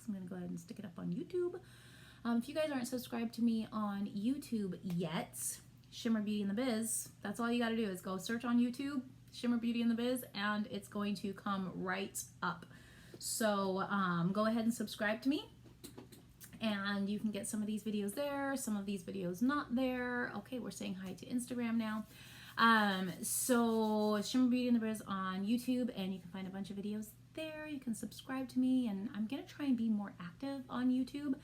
because I'm going to go ahead and stick it up on YouTube. If you guys aren't subscribed to me on YouTube yet, Shimmer Beauty in the Biz, that's all you got to do is go search on YouTube, Shimmer Beauty in the Biz, and it's going to come right up. So go ahead and subscribe to me, and you can get some of these videos there, some of these videos not there. Okay, we're saying hi to Instagram now. So Shimmer Beauty in the Biz on YouTube, and you can find a bunch of videos there. You can subscribe to me, and I'm gonna try and be more active on YouTube.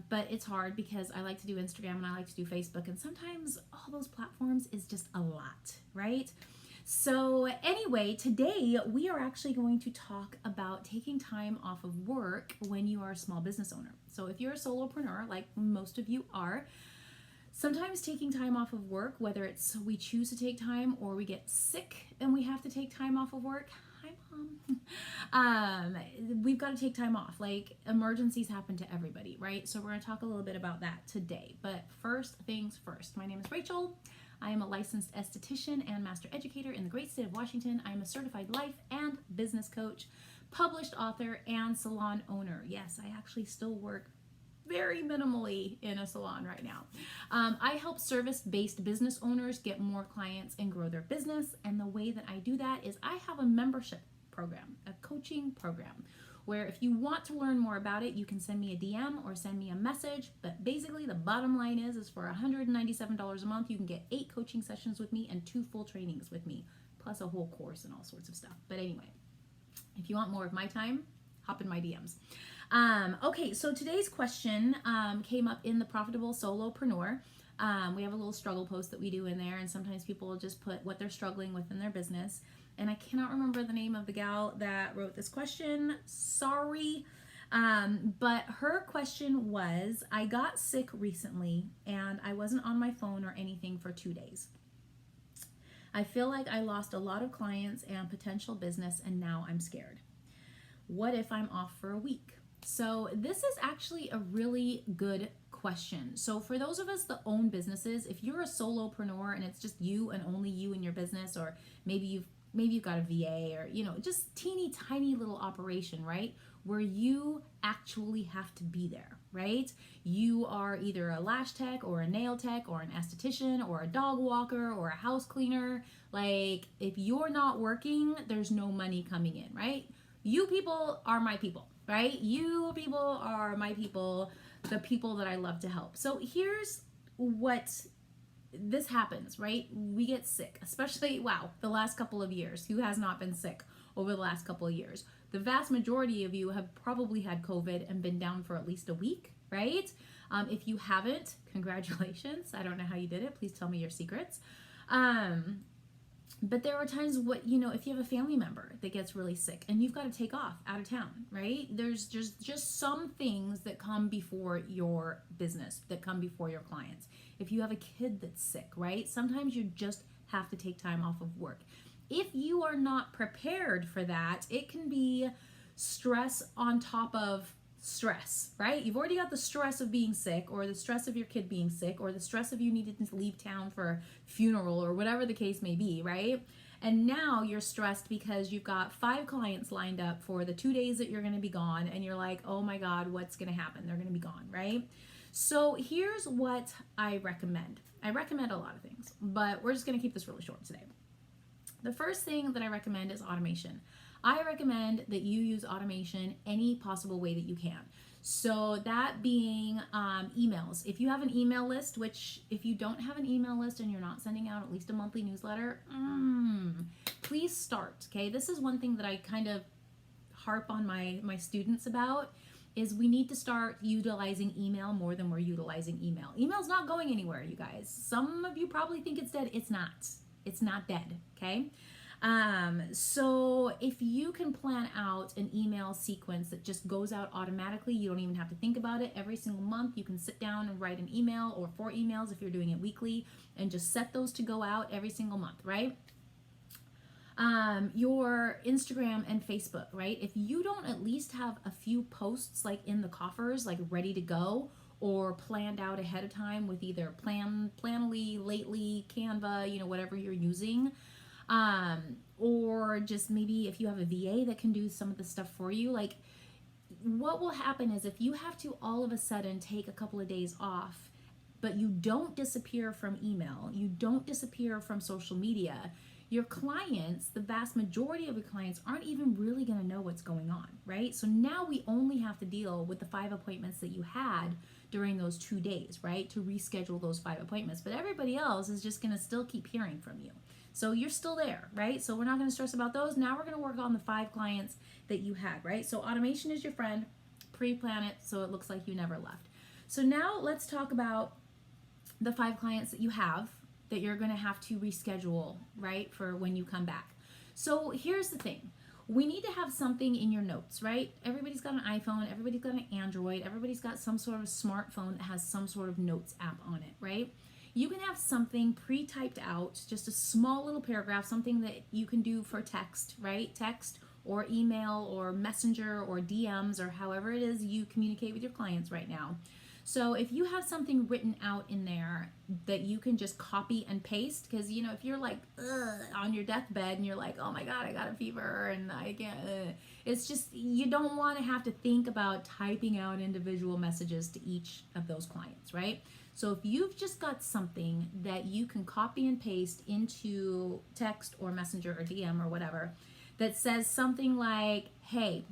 But it's hard because I like to do Instagram and I like to do Facebook, and sometimes all those platforms is just a lot, right? So anyway, today we are actually going to talk about taking time off of work when you are a small business owner. So if you're a solopreneur, like most of you are, sometimes taking time off of work, whether it's we choose to take time or we get sick and we have to take time off of work. Hi, Mom. We've got to take time off. Like, emergencies happen to everybody, right? So we're going to talk a little bit about that today. But first things first, my name is Rachel. I am a licensed esthetician and master educator in the great state of Washington. I am a certified life and business coach, published author, and salon owner. Yes, I actually still work very minimally in a salon right now. I help service-based business owners get more clients and grow their business. And the way that I do that is I have a membership program, a coaching program, where if you want to learn more about it, you can send me a DM or send me a message. But basically the bottom line is for $197 a month, you can get 8 coaching sessions with me and 2 full trainings with me, plus a whole course and all sorts of stuff. But anyway, if you want more of my time, hop in my DMs. Okay, so today's question came up in the Profitable Solopreneur. We have a little struggle post that we do in there, and sometimes people will just put what they're struggling with in their business. And I cannot remember the name of the gal that wrote this question. Sorry. But her question was, I got sick recently and I wasn't on my phone or anything for 2 days. I feel like I lost a lot of clients and potential business, and now I'm scared. What if I'm off for a week? So this is actually a really good question. So for those of us that own businesses, if you're a solopreneur and it's just you and only you in your business, or maybe you've got a VA, or just teeny tiny little operation, right, where you actually have to be there, right? You are either a lash tech or a nail tech or an esthetician or a dog walker or a house cleaner. Like, if you're not working, there's no money coming in, right? You people are my people, right? You people are my people, the people that I love to help. So here's what this happens, right? We get sick, especially, the last couple of years. Who has not been sick over the last couple of years? The vast majority of you have probably had COVID and been down for at least a week, right? If you haven't, congratulations. I don't know how you did it. Please tell me your secrets. But there are times if you have a family member that gets really sick and you've got to take off out of town, right? There's just some things that come before your business, that come before your clients. If you have a kid that's sick, right? Sometimes you just have to take time off of work. If you are not prepared for that, it can be stress on top of stress, right? You've already got the stress of being sick, or the stress of your kid being sick, or the stress of you needing to leave town for a funeral, or whatever the case may be, right? And now you're stressed because you've got 5 clients lined up for the 2 days that you're going to be gone, and you're like, oh my God, what's going to happen? They're going to be gone, right? So here's what I recommend. I recommend a lot of things, but we're just going to keep this really short today. The first thing that I recommend is automation. I recommend that you use automation any possible way that you can. So that being emails. If you have an email list, which if you don't have an email list and you're not sending out at least a monthly newsletter, please start, okay? This is one thing that I kind of harp on my students about, is we need to start utilizing email more than we're utilizing email. Email's not going anywhere, you guys. Some of you probably think it's dead. It's not. It's not dead, okay? So if you can plan out an email sequence that just goes out automatically, you don't even have to think about it. Every single month you can sit down and write an email, or 4 emails if you're doing it weekly, and just set those to go out every single month, right? Your Instagram and Facebook, right? If you don't at least have a few posts like in the coffers, like ready to go, or planned out ahead of time with either Planoly, Lately, Canva, whatever you're using, or just maybe if you have a VA that can do some of the stuff for you, like, what will happen is if you have to all of a sudden take a couple of days off, but you don't disappear from email, you don't disappear from social media, your clients, the vast majority of your clients, aren't even really going to know what's going on, right? So now we only have to deal with the 5 appointments that you had during those 2 days, right? To reschedule those 5 appointments. But everybody else is just going to still keep hearing from you. So you're still there, right? So we're not going to stress about those. Now we're going to work on the 5 clients that you had, right? So automation is your friend. Pre-plan it so it looks like you never left. So now let's talk about the 5 clients that you have that you're going to have to reschedule, right, for when you come back. So here's the thing. We need to have something in your notes, right? Everybody's got an iPhone, everybody's got an Android, everybody's got some sort of smartphone that has some sort of notes app on it, right? You can have something pre-typed out, just a small little paragraph, something that you can do for text, right? Text or email or messenger or DMs or however it is you communicate with your clients right now. So if you have something written out in there that you can just copy and paste, because if you're like on your deathbed and you're like, oh my God, I got a fever and I can't, it's just, you don't want to have to think about typing out individual messages to each of those clients, right? So if you've just got something that you can copy and paste into text or messenger or DM or whatever that says something like, hey,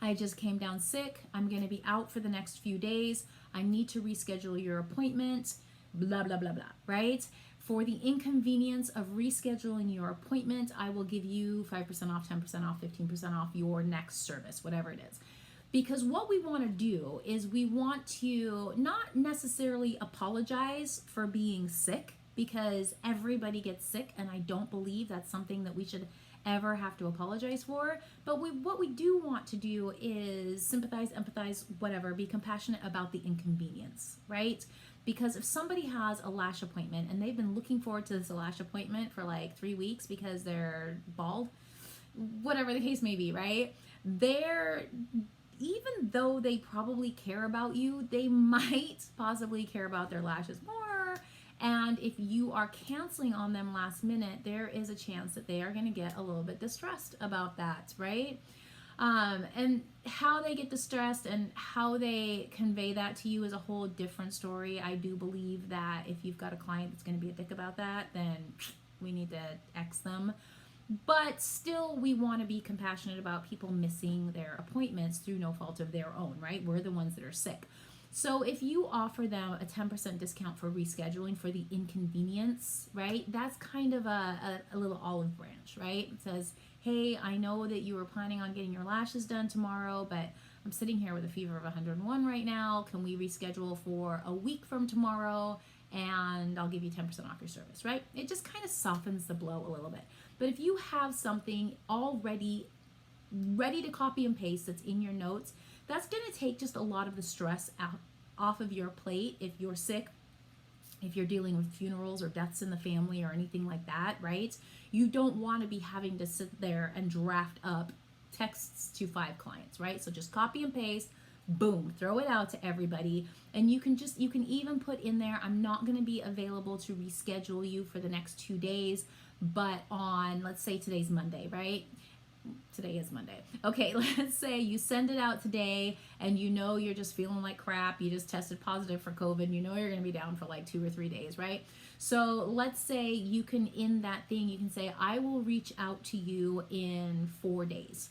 I just came down sick. I'm going to be out for the next few days. I need to reschedule your appointment, blah, blah, blah, blah, right? For the inconvenience of rescheduling your appointment, I will give you 5% off, 10% off, 15% off your next service, whatever it is. Because what we want to do is we want to not necessarily apologize for being sick, because everybody gets sick, and I don't believe that's something that we should ever have to apologize for. But what we do want to do is sympathize, empathize, whatever, be compassionate about the inconvenience, right? Because if somebody has a lash appointment and they've been looking forward to this lash appointment for like 3 weeks because they're bald, whatever the case may be, right? Even though they probably care about you, they might possibly care about their lashes more. And if you are canceling on them last minute, there is a chance that they are going to get a little bit distressed about that, right? And how they get distressed and how they convey that to you is a whole different story. I do believe that if you've got a client that's going to be a dick about that, then we need to X them. But still, we want to be compassionate about people missing their appointments through no fault of their own, right? We're the ones that are sick. So if you offer them a 10% discount for rescheduling for the inconvenience, right, that's kind of a little olive branch, right? It says, hey, I know that you were planning on getting your lashes done tomorrow, but I'm sitting here with a fever of 101 right now. Can we reschedule for a week from tomorrow? And I'll give you 10% off your service, right? It just kind of softens the blow a little bit. But if you have something already ready to copy and paste that's in your notes, that's going to take just a lot of the stress off of your plate if you're sick, if you're dealing with funerals or deaths in the family or anything like that, right? You don't want to be having to sit there and draft up texts to 5 clients, right? So just copy and paste, boom, throw it out to everybody. And you can even put in there, I'm not going to be available to reschedule you for the next 2 days, but on, let's say today's Monday, right? Today is Monday. Okay, let's say you send it out today and you're just feeling like crap. You just tested positive for COVID. You're going to be down for like 2 or 3 days, right? So let's say you can, in that thing, you can say, I will reach out to you in 4 days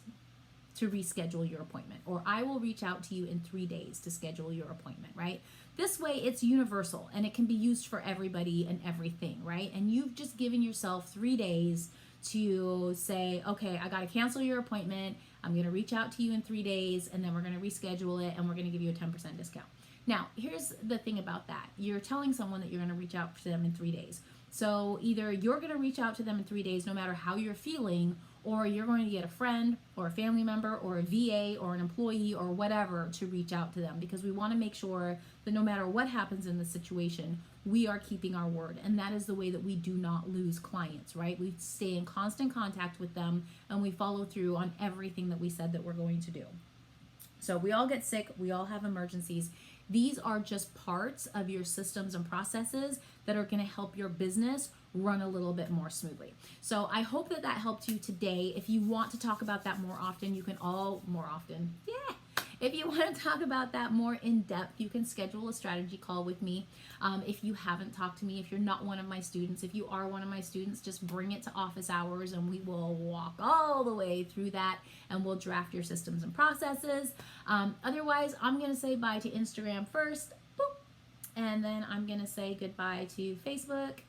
to reschedule your appointment, or I will reach out to you in 3 days to schedule your appointment, right? This way it's universal and it can be used for everybody and everything, right? And you've just given yourself 3 days to say, okay, I got to cancel your appointment. I'm going to reach out to you in 3 days, and then we're going to reschedule it, and we're going to give you a 10% discount. Now, here's the thing about that. You're telling someone that you're going to reach out to them in 3 days. So either you're going to reach out to them in 3 days, no matter how you're feeling, or you're going to get a friend or a family member or a VA or an employee or whatever to reach out to them, because we want to make sure that no matter what happens in the situation, we are keeping our word. And that is the way that we do not lose clients, right? We stay in constant contact with them and we follow through on everything that we said that we're going to do. So we all get sick. We all have emergencies. These are just parts of your systems and processes that are going to help your business run a little bit more smoothly. So I hope that helped you today. If you want to talk about that more often, you can more often. Yeah. if you want to talk about that more in depth, you can schedule a strategy call with me. If you haven't talked to me, if you're not one of my students, if you are one of my students, just bring it to office hours and we will walk all the way through that and we'll draft your systems and processes. Otherwise, I'm going to say bye to Instagram first, boop, and then I'm going to say goodbye to Facebook